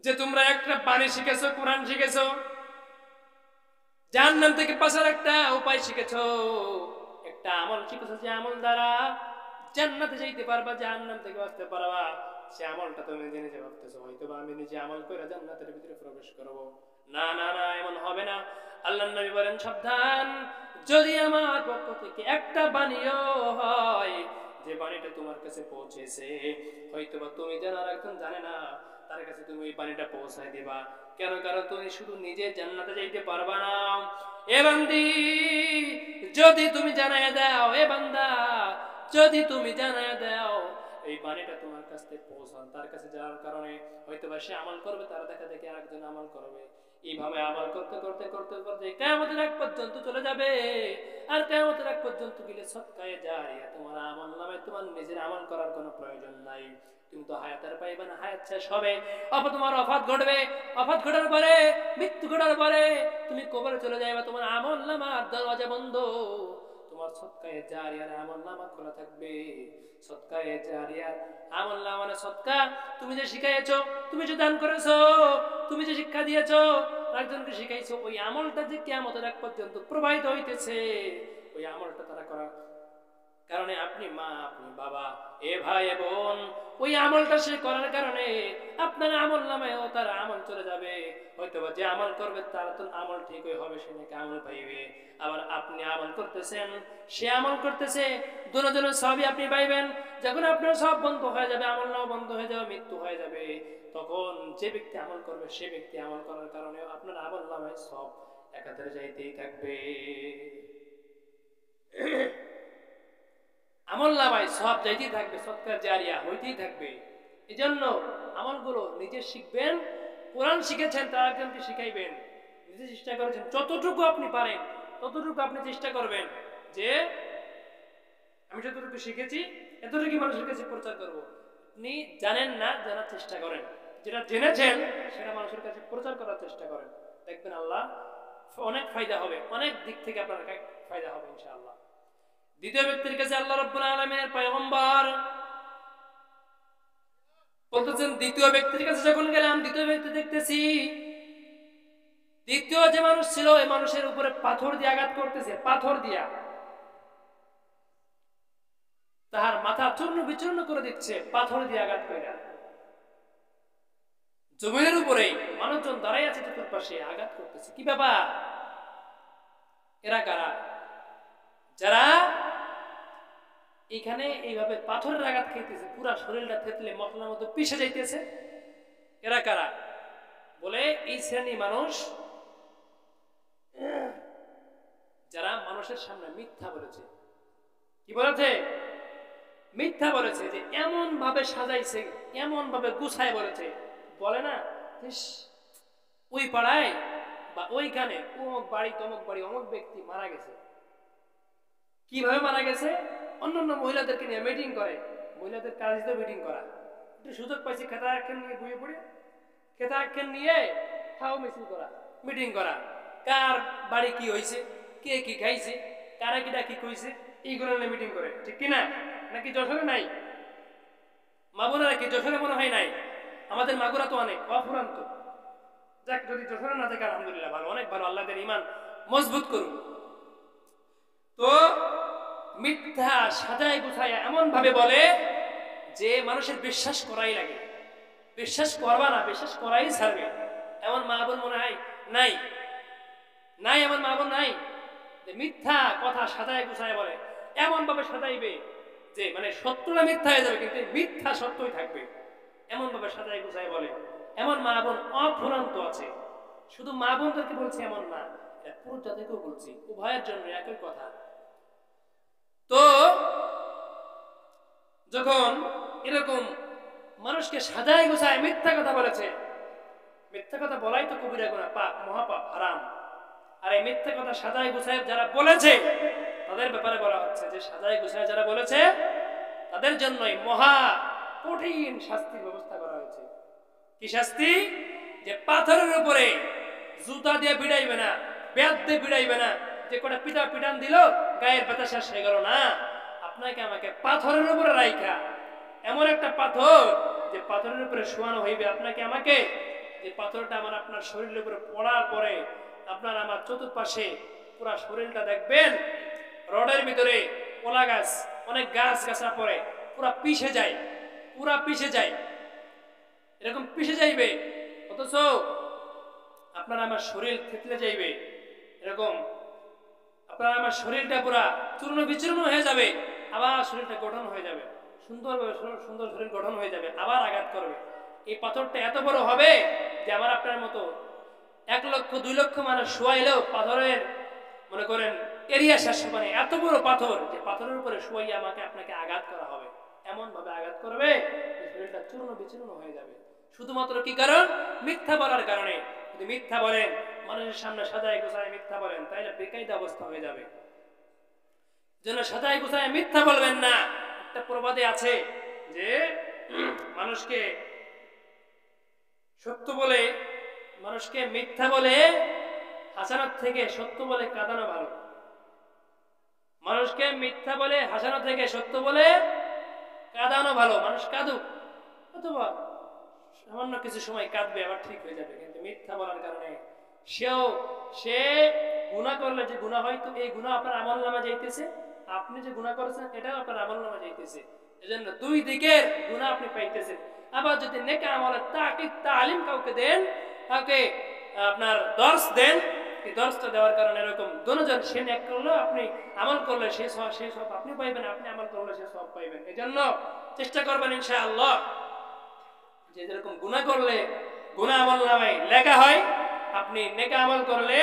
যে তোমরা একটা বাণী শিখেছো, কোরআন শিখেছো, জাহান্নাম থেকে বাঁচার একটা উপায় শিখেছো, একটা আমল শিখেছো, যে আমল দ্বারা জান্নাতে যাইতে পারবা, জাহান্নাম থেকে বাঁচতে পারবা, সে আমলটা তুমি জেনে যে ভাবতেছো হয়তো বা আমি নিজে আমল করে জান্নাতের ভিতরে প্রবেশ করব। না না না, এমন হবে না। আল্লাহর নবী বলেন, সাবধান, যদি আমার পক্ষ থেকে একটা বাণীও হয়, যে বাণীটা তোমার কাছে পৌঁছেছে, হয়তো বা তুমি জানো আর একজন জানে না, তার কাছে তুমি ওই বাণীটা পৌঁছায় দিবা। কেন? কারণ তুমি শুধু নিজে জান্নাতে যাইতে পারবা না। এ বান্দি, যদি তুমি জানায় দাও, এ বান্দা, যদি তুমি জানায় দাও, এই বাণীটা তোমার কাছে পৌঁছান, তার কাছে যাওয়ার কারণে হয়তো বা সে আমল করবে, তার দেখা দেখে আরেকজন আমল করবে, এইভাবে আমল করতে করতে করতে করতে কিয়ামতের আগ পর্যন্ত চলে যাবে। আর কিয়ামতের আগ পর্যন্ত গেলে সদকায়ে জারিয়া, তোমার আমল নামে তোমার নিজের আমল করার কোনো প্রয়োজন নাই। তুমি তো হায়াতের পাইবে না, হায়াত শেষ হবে, অপর তোমার অফাত ঘটবে, অফাত ঘটার পরে, মৃত্যু ঘটার পরে তুমি কবরে চলে যাবে, তোমার আমল নামার দরওয়াজা বন্ধ, তোমার সদকায়ে জারিয়ার আমল নামা খোলা থাকবে। সদকায়ে জারিয়ার আমল নামা মানে সদকা, তুমি যে শিখাইছো, তুমি যে দান করেছো, তুমি যে শিক্ষা দিয়েছো, একজনকে শিখাইছো, ওই আমলটা যে কিয়ামতের আগ পর্যন্ত প্রবাহিত হইতেছে, ওই আমলটা তারা করা কারণে, আপনি মা, আপনি বাবা, এ ভাই এ বোন, ওই আমলটা সে করার কারণে আপনার আমল নামায়ও তার আমল চলে যাবে। হয়তো যে আমল করবে তার তো আমল ঠিকই হবে, সে নাকি আমল পাইবে। আবার আপনি আমল করতেছেন, সে আমল করতেছে, দুজনের সবই আপনি পাইবেন। যখন আপনার সব বন্ধ হয়ে যাবে, আমল নাও বন্ধ হয়ে যাবে, মৃত্যু হয়ে যাবে, তখন যে ব্যক্তি আমল করবে, সে ব্যক্তি আমল করার কারণে আপনার আমল নামায় সব একাধারে যাইতেই থাকবে। আমল নামায় সব যাইতেই থাকবে, সদকা জারিয়া হইতেই থাকবে। এই জন্য আমলগুলো নিজে শিখবেন, কোরআন শিখেছেন তার একজনকে শিখাইবেন, নিজে চেষ্টা করেছেন, যতটুকু আপনি পারেন ততটুকু আপনি চেষ্টা করবেন, যে আমি যতটুকু শিখেছি এতটুকু মানুষের কাছে প্রচার করব। আপনি জানেন না, জানার চেষ্টা করেন, যেটা জেনেছেন সেটা মানুষের কাছে প্রচার করার চেষ্টা করেন, দেখবেন আল্লাহ অনেক ফায়দা হবে, অনেক দিক থেকে আপনার ফায়দা হবে ইনশাআল্লাহ। দ্বিতীয় ব্যক্তির কাছে আল্লাহ রাব্বুল আলামিনের পয়গম্বর বলতেছেন, দ্বিতীয় ব্যক্তির কাছে যখন গেলাম, দ্বিতীয় ব্যক্তি দেখতেছি, দ্বিতীয় যে মানুষ ছিল, এই মানুষের উপরে পাথর দিয়ে আঘাত করতেছে, পাথর দিয়া তাহার মাথা চূর্ণ বিচূর্ণ করে দিচ্ছে, পাথর দিয়ে আঘাত করে। জমিনের উপরে মানুষজন দাঁড়াই আছে, চতুর্পাশে আঘাত করতেছে। কি ব্যাপার? এরা কারা? যারা এখানে এইভাবে পাথরের আঘাত খেতেছে, পুরা শরীরটা থেতলে মশলার মতো পিষে যাইতেছে। এরা কারা? বলে এই শ্রেণী মানুষ যারা মানুষের সামনে মিথ্যা বলেছে। কি বলেছে? মিথ্যা বলেছে, যে এমন ভাবে সাজাইছে, এমন ভাবে গুছায় বলেছে, বলে না ওই পাড়ায় বা ওইখানে অমুক বাড়ি তমুক বাড়ি অমুক ব্যক্তি মারা গেছে। কিভাবে মারা গেছে? অন্যান্য মহিলাদেরকে নিয়ে মিটিং করে, মহিলাদের কাজ তো মিটিং করা, একটু সুযোগ পাইছে খেতা আখ্যান নিয়ে বইয়ে পড়ে, খেতা আখ্যান নিয়ে খাও মিছিল করা, মিটিং করা, কার বাড়ি কি হয়েছে, কে কি খাইছে, কারা কিটা কি কইছে, এইগুলো নিয়ে মিটিং করে। ঠিক কিনা? নাকি যশোরে নাই? মাগুরা কি যশোরে মনে হয় নাই? আমাদের মাগুরা তো অনেক অফুরান্ত। যাক, যদি যশোরে না থাকে আলহামদুলিল্লাহ, ভালো, অনেক ভালো, আল্লাহদের ঈমান মজবুত করুন। তো মিথ্যা সাজায় গুছায় এমন ভাবে বলে যে মানুষের বিশ্বাস করাই লাগে, বিশ্বাস করবা না, বিশ্বাস করাই ছাড়বে। এমন মা বোন মনে হয় নাই? নাই, এমন মা বোন নাই যে মিথ্যা কথা সাজায় গুছায় বলে, এমন ভাবে সাজাইবে যে মানে সত্যটা মিথ্যা হয়ে যাবে, কিন্তু মিথ্যা সত্যই থাকবে, এমন ভাবে সাজায় গুছায় বলে। এমন মা বোন অফুরন্ত আছে। শুধু মা বোনদেরকে বলছি এমন না, পুরো জাতিকেও বলছি, উভয়ের জন্য একই কথা। তো যখন এরকম মানুষকে সাজায় গুছায় মিথ্যা কথা বলেছে, মিথ্যা কথা বলাই তো কবিরা গুনাহ, পাপ, মহাপাপ, হারাম। আর এই মিথ্যা কথা সাজায় গুছায় যারা বলেছে তাদের ব্যাপারে বলা হচ্ছে যে সাজায় গুছায় যারা বলেছে তাদের জন্যই মহা কঠিন শাস্তির ব্যবস্থা করা হয়েছে। কি শাস্তি? যে পাথরের উপরে জুতা দিয়ে পিটাইবে না, বেত দিয়ে পিটাইবে না, যে কটা পিটান দিল গায়ের ব্যথা শেষ হয়ে গেল না, আপনাকে আমাকে পাথরের উপরে রাইখা, এমন একটা পাথর যে পাথরের উপরে শোয়ানো হইবে আপনাকে আমাকে, এই পাথরটা আমার আপনার শরীরের উপরে পড়ার পরে আপনার আমার চতুর্পাশে পুরা শরীরটা দেখবেন রডের ভিতরে কলা গাছ অনেক গাছ গাছা পড়ে পুরা পিষে যায়, পুরা পিষে যায়, এরকম পিষে যাইবে, অথচ আপনার আমার শরীর থেতলে যাইবে, এরকম আপনার আমার শরীরটা পুরা চূর্ণ বিচূর্ণ হয়ে যাবে, আবার শরীরটা গঠন হয়ে যাবে, সুন্দরভাবে সুন্দর শরীর গঠন হয়ে যাবে, আবার আঘাত করবে। এই পাথরটা এত বড় হবে যে আমার আপনার মতো 1 লক্ষ 2 লক্ষ মানুষ শোয়াইলেও পাথরের মনে করেন এরিয়া শেষ হবে না। এত বড় পাথর যে পাথরের উপরে শোয়াইয়া আমাকে আপনাকে আঘাত করা হবে, এমন ভাবে আঘাত করবে যে শরীরটা চূর্ণ বিচূর্ণ হয়ে যাবে। শুধুমাত্র কি কারণ? মিথ্যা বলার কারণে। যদি মিথ্যা বলেন, মানুষের সামনে সাজায় গোছায় মিথ্যা বলেন, তাইলে বেকায়দা অবস্থা হয়ে যাবে। যেন সাজায় গোছায় মিথ্যা বলবেন না। একটা প্রবাদে আছে যে মানুষকে সত্য বলে, মানুষকে মিথ্যা বলে হাসানোর থেকে সত্য বলে কাঁদানো ভালো। মানুষকে মিথ্যা বলে হাসানো থেকে সত্য বলে কাঁদানো ভালো। মানুষ কাঁদুক, অথবা সামান্য কিছু সময় কাঁদবে, আবার ঠিক হয়ে যাবে। কিন্তু মিথ্যা বলার কারণে সে গুনাহ করলে যে গুনাহ হয়তো এই গুনাহ আপনার আমলনামা যাইতেছে, আপনি যে গুনাহ করেছেন এটাও আপনার আমলনামা যাইতেছে। এজন্য দুই দিকের গুনাহ আপনি পাইতেছেন। আবার যদি নেক আমলের তালিম কাউকে দেন, কাউকে আপনার দর্শ দেন, এই দর্শটা দেওয়ার কারণে এরকম দুজন, সে নেক করলো, আপনি আমল করলে সে সব আপনি পাইবেন, আপনি আমল করলে সে সব পাইবেন। এজন্য চেষ্টা করবেন ইনশাআল্লাহ যে যেরকম গুনাহ করলে গুনাহ আমলনামায় লেখা হয়, আপনি নেক আমল করলে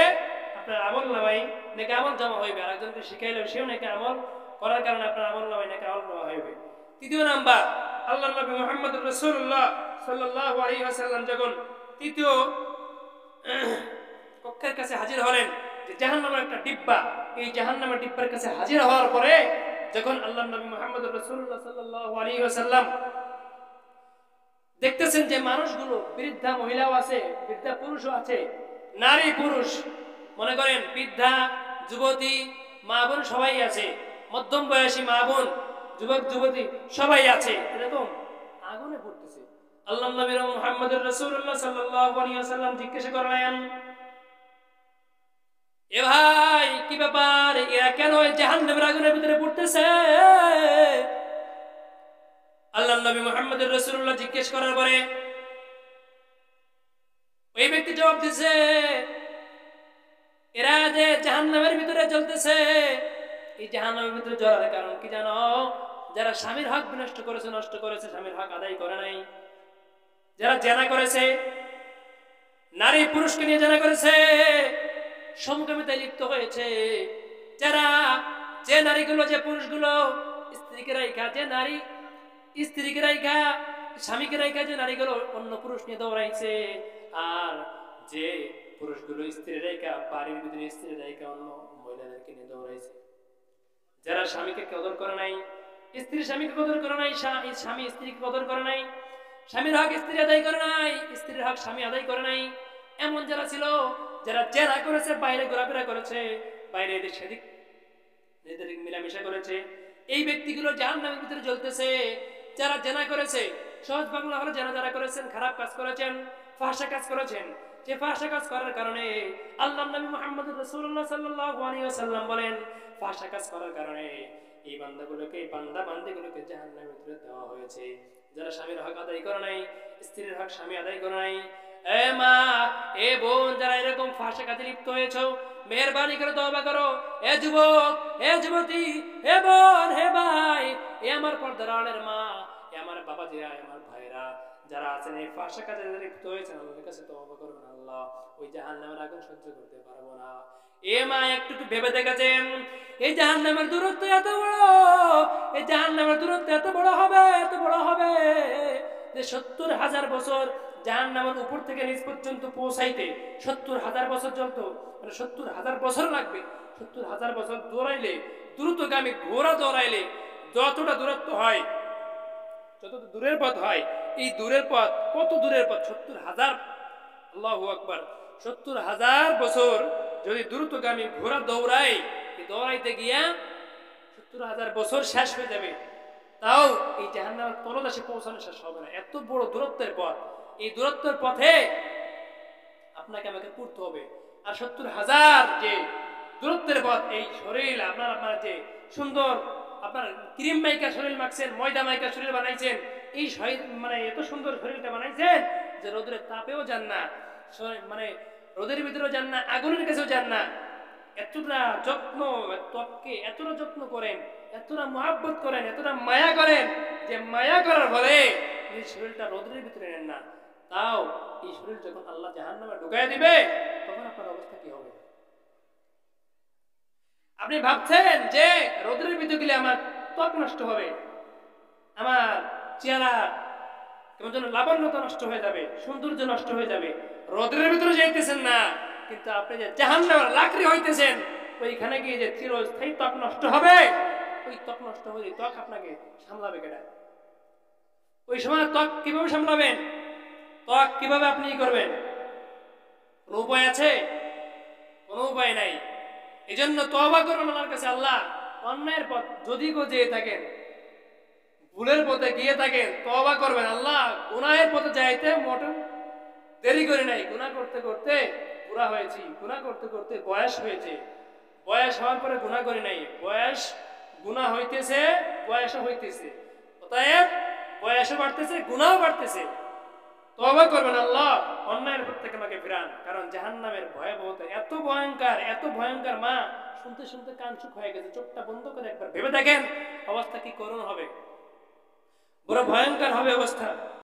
আপনার আমলনামায় নেক আমল জমা হইবে। আর একজনকে শিখাইলে সেও নেক আমল করার কারণে আপনার আমলনামায় নেক আমল জমা হইবে। তৃতীয় নাম্বার, আল্লাহর নবী মুহাম্মদুর রাসূলুল্লাহ সাল্লাল্লাহু আলাইহি ওয়াসাল্লাম যখন তৃতীয় কক্ষের কাছে হাজির হলেন, যে জাহান্নামের একটা ডিব্বা, এই জাহান্নামের ডিব্বার কাছে হাজির হওয়ার পরে যখন আল্লাহর নবী মুহাম্মদুর রাসূলুল্লাহ সাল্লাল্লাহু আলাইহি ওয়াসাল্লাম দেখতেছেন যে মানুষগুলো, বৃদ্ধা মহিলাও আছে, বৃদ্ধা পুরুষও আছে, নারী পুরুষ, মনে করেন বৃদ্ধা যুবতী মা বোন সবাই আছে, মধ্যম বয়সী মা বোন যুবক যুবতী সবাই আছে, এরকম আগুনে পড়তেছে। আল্লাহর নবী মুহাম্মদুর রাসূলুল্লাহ সাল্লাল্লাহু আলাইহি ওয়াসাল্লাম জিজ্ঞাসা করলেন, এ ভাই কি ব্যাপার, এরা কেন জাহান্নামের আগুনের ভিতরে পড়তেছে? আল্লাহর নবী মুহাম্মদুর রাসূলুল্লাহ জিজ্ঞেস করার পরে ওই ব্যক্তি জবাব দিছে, এরা যে জাহান্নামের ভিতরে জ্বলতেছে, এই জাহান্নামের ভিতরে জ্বলার কারণ কি জানো? যারা স্বামীর হক বিনষ্ট করেছে, নষ্ট করেছে, স্বামীর হক আদায় করে নাই, যারা জেনা করেছে, নারী পুরুষকে নিয়ে জেনা করেছে, সমকামিতায় লিপ্ত হয়েছে, যে নারীগুলো, যে পুরুষগুলো স্ত্রীকে রাইখা, যে নারী স্ত্রীকে রাইখা, স্বামীকে রাইখা যে নারীগুলো অন্য পুরুষ নিয়ে দৌড়াইছে, আর যে পুরুষগুলো স্ত্রী রাইখা বাড়ির ভিতরে স্ত্রী রাইখা অন্য মহিলাদেরকে নিয়ে দৌড়াইছে, যারা স্বামীকে কদর করে নাই, স্ত্রী স্বামীকে কদর করে নাই, স্বামী স্ত্রীকে কদর করে নাই, স্বামীর হক স্ত্রী আদায় করে নাই, স্ত্রীর হক স্বামী আদায় করে নাই, এমন যারা ছিল, যারা জেনা করেছে, বাইরে ঘোরাফেরা করেছে, বাইরে এদের সেদিক মিলামেশা করেছে, এই ব্যক্তিগুলো জাহান্নামের ভিতরে জ্বলতেছে। যারা জেনা করেছে, সহজ বাংলা হলো যারা করেছেন, খারাপ কাজ করেছেন, ফাহশা কাজ করেছেন, যে ফাহশা কাজ করার কারণে আল্লাহর নবী মুহাম্মদুর রাসূলুল্লাহ সাল্লাল্লাহু আলাইহি ওয়াসাল্লাম বলেন, ফাহশা কাজ করার কারণে এই বান্দাগুলোকে, এই বান্দিগুলোকে জাহান্নামের ভিতরে দেওয়া হয়েছে। যারা স্বামীর হক আদায় করে নাই, স্ত্রীর হক স্বামী আদায় করে নাই, এ মা, এ বোন, যারা এরকম ফাহশা কাজে লিপ্ত হয়েছো, মেহেরবানি করে তওবা করো। এ যুবক, এ যুবতী, হে বোন, হে ভাই, এ আমার পর্দার আড়ালের মা, এ আমার বাবাজিরা, আমার ভাইরা, যারা আছেন এই ফাহশা কাজে লিপ্ত হয়েছেন, আল্লাহর কাছে তওবা করবেন। আল্লাহ, ওই জাহান্নামের আগুন সহ্য করতে পারবো না। এ মা, একটু ভেবে দেখেছেন এই জাহান্নামের দূরত্ব এত বড়, এই জাহান্নামের দূরত্ব এত বড় হবে, এত বড় হবে যে 70,000 বছর জাহান্নামের উপর থেকে নিচ পর্যন্ত পৌঁছাইতে 70,000 বছর চলতো, মানে 70,000 বছর লাগবে। 70,000 বছর দৌড়াইলে, দ্রুতগামী ঘোড়া দৌড়াইলে যতটা দূরত্ব হয়, যত দূরের পথ হয়, এই দূরের পথ কত দূরের পথ? 70,000। আল্লাহু আকবার। 70,000 বছর যদি দ্রুতগামী ঘোড়া দৌড়ায়, দৌড়াইতে গিয়া 70,000 বছর শেষ হয়ে যাবে, তাও এই জাহান্নামের তলদেশে পৌঁছানো শেষ হবে না। এত বড় দূরত্বের পথ, এই দূরত্বের পথে আপনাকে আমাকে পড়তে হবে। আর 70,000 যে দূরত্বের পথ, এই শরীর আপনার যে সুন্দর আপনার ক্রিম মাইকা শরীর মাখছেন, ময়দা মাইকা শরীর বানাইছেন, এই মানে এত সুন্দর শরীরটা বানাইছেন যে রোদের তাপেও যান না, মানে রোদের ভিতরেও যান না, আগুনের কাছেও যান না। এতটা যত্ন, ত্বককে এতটা যত্ন করেন, এতটা মহাব্বত করেন, এতটা মায়া করেন, যে মায়া করার ফলে এই শরীরটা রোদের ভিতরে নেন না। তাও এই শরীর যখন আল্লাহ জাহান্নামে ঢুকাই দিবে, তখন আপনার অবস্থা কি হবে? আপনি ভাবছেন যে রোদের ভিতরে গেলে আমার ত্বক নষ্ট হবে, আমার চেহারা কেমন যেন লাবণ্যতা নষ্ট হয়ে যাবে, সৌন্দর্য নষ্ট হয়ে যাবে। রোদের ভিতরে যাইতেছেন না, কিন্তু আপনি যে জাহান্নামের লাকড়ি হইতেছেন, ওইখানে গিয়ে যে চিরস্থায়ী ত্বক নষ্ট হবে, ওই ত্বক নষ্ট হলে ত্বক আপনাকে সামলাবে কেডা? ওই সময় ত্বক কিভাবে সামলাবেন? ত্বক কিভাবে আপনি করবেন? কোনো উপায় আছে? কোনো উপায় নাই। এই জন্য তওবা করুন আল্লাহর কাছে। আল্লাহ, অন্যায়ের পথ যদি যেয়ে থাকেন, ভুলের পথে গিয়ে থাকেন, তওবা করবেন। আল্লাহ, গুনাহের পথে যাইতে মোটেও দেরি করি নাই, গুনাহ করতে করতে বুড়া হয়েছি, গুনাহ করতে করতে বয়স হয়েছে, বয়স হওয়ার পরে গুনাহ করি নাই, বয়স গুনাহ হইতেছে, বয়সও হইতেছে, অতএব বয়সও বাড়তেছে, গুনাহও বাড়তেছে। তওবা করবেন, আল্লাহ অন্যায়ের পথ থেকে আমাকে ফিরান। কারণ জাহান্নামের ভয়াবহতা এত ভয়ঙ্কর, এত ভয়ঙ্কর। মা শুনতে শুনতে কান শুক হয়ে গেছে, চোখটা বন্ধ করে একবার ভেবে দেখেন অবস্থা কি করুণ হবে, বড় ভয়ঙ্কর হবে অবস্থা।